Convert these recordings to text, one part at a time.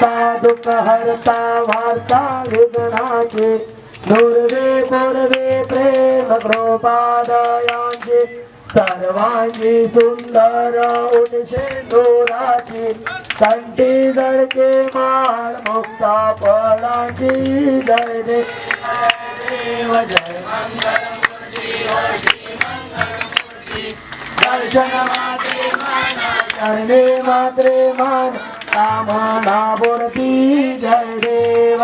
दुःख हरता वार्ता विघ्नाचे दुर्वे पूर्वे प्रेम कृपादयांचे सर्वांची सुंदर उठशे दोराची कंठी जळके माळ मुक्ता फळाची जय देव जय मंगलमूर्ती दर्शन मात्रे मान चरणे मात्रे मान कामना मूर्ती जय देव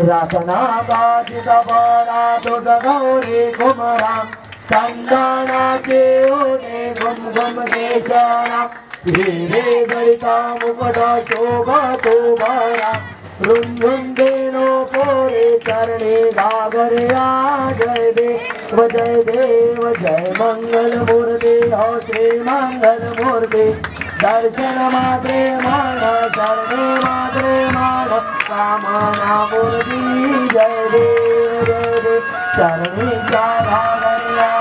रासना काचित बळा तुझ गौरी कुमरा संदानाचे ओढे घुम घुम देशाला हिरे गळिता मुकुट शोभा तो बळा रुंझुन देणो पोळे चरणे घागर्या जय देव जय मंगल मूर्ती हो श्री मंगल मूर्ती दर्शन मात्रे मान चरणे मात्रे मान कामना मूर्ती जय देव चरणी घागर्या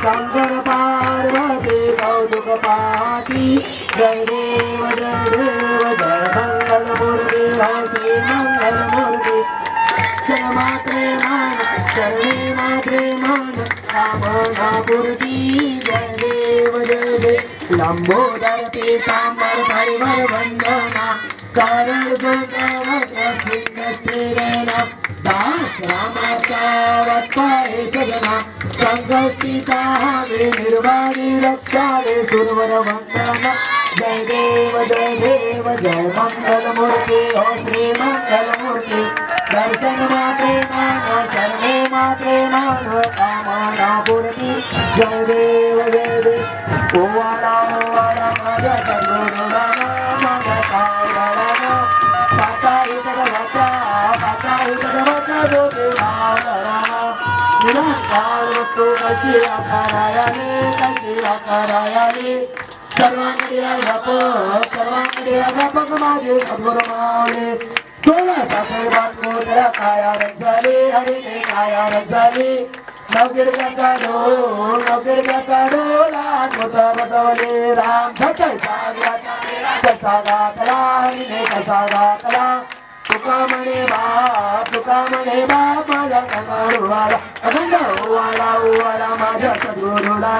शंकर पार्वती कौतुक पाती जय देव जय मंगल मूर्ती हो श्री मंगल मूर्ती मात्रे मान चरणे मात्रे मान कामना मूर्ती जय देव लंबोदर पीतांबर परिवर वंदना सरल दुर्गा दास रामाचा वत्साहे सजना संघसिता वे निर्वाणी रक्षावे सुरवर वंदना जय देव जय मंगल मूर्ती हो श्री मंगल मूर्ती दर्शन मात्रे मान चरणे मात्रे मान कामना मूर्ती जय देव ओवाळा माझ्या सद्गुरुला माझ्या सावळाला पाचा इतर वाचा जोगे भावरामा निरंकार वस्तू कशी आकारायाने सर्वांकडे व्यापक माझे सद्गुरु मावळे 16 साखर कोणत्या काया रच झाली आणि ते काया रच झाली नवगिरग्याचा डोला मोठा बसवले राम कसा गातला आणि कसा गातला तुका म्हणे बाप माझ्या कमरुवाला अखंड ओवाळा माझ्या सद्गुरुला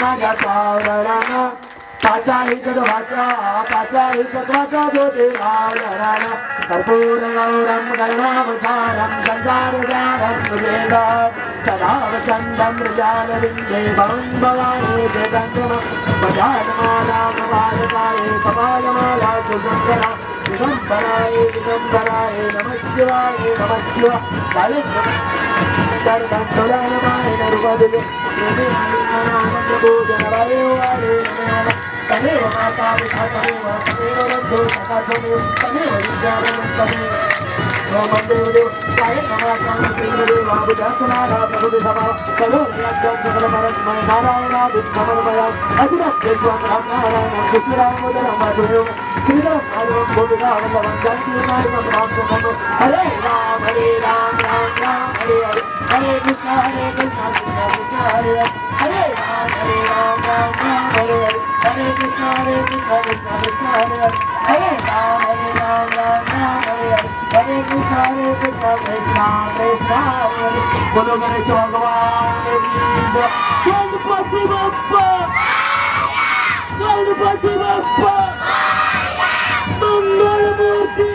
माझ्या सावरला पाचा हिकत वाचा जोते लावला कर्पूर गौरम करुणावसारम संसारसारम सुरेंद्र सदा वसंतम प्रजाललिंगे भवं भवानी जगन्म पजालमाला कपालमाला सुशंकरा दिगंबराय नमः शिवाय काले दर्दंतुलानमाय नर्वदिले आनंद भोजनराय वाले नमः तमेव माता पिता तमेव बंधु सखा तमेव विद्यावनं तमेव मंदिर काय नमः देव बाबुदासनाला प्रभुदेवा सर्वज्ञ सकल परस्मय नारायणा विष्णुमया अखिलज्ञ नारायण कृष्णरामोदर माधुर्य श्रीराम हरिओम गोविंदा वल्लभं जयति नारायण राम हरे राम राम राम हरे हरे हरे कृष्ण कृष्ण कृष्ण हरे हरे राम राम हरे हरे हरे कृष्ण कृष्ण कृष्ण हरे हरे राम राम हरे हरे हरे कृष्ण कृष्ण कृष्ण हरे बोलो गणेश भगवान गणपति बप्पा मंगल मूर्ति